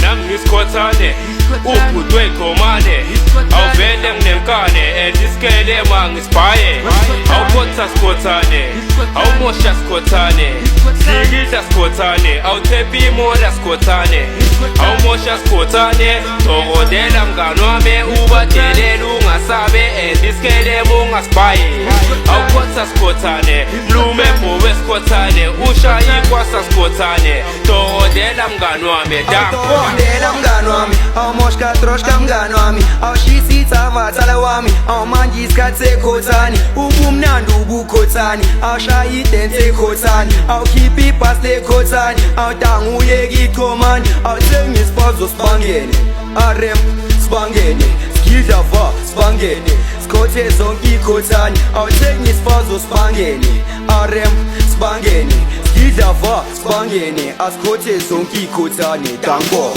nangisikhothane uphutwe ikhomane awuvele nginenkane isikele mangisibhaye awukhotha sikhothane awumosha sikhothane sikidla sikhothane awuthephi imola sikhothane awumosha sikhothane tokodela mngani wami ubadelela ungasabe isikele mungasibhaye awukhotha sikhothane lume bhobe sikhothane ushaye ikwasa sikhothane tokodela mngani wami tokodela mngani wami awumoshka troshka mngani wami awushisa vatala wami awumanje isikhathi sekhothane ubumnandi ubukhothane awushaya idense ekhothane awukhipha ibhasi lekhothane awudanga uyeka ichomane awuthenga isipazo sibangene RM sibangene skidla va sibangene sikhothe zonke ikhothane awuthenga isipazo sibangene RM sibangene skidla va sibangene asikhothe zonke ikhothane danko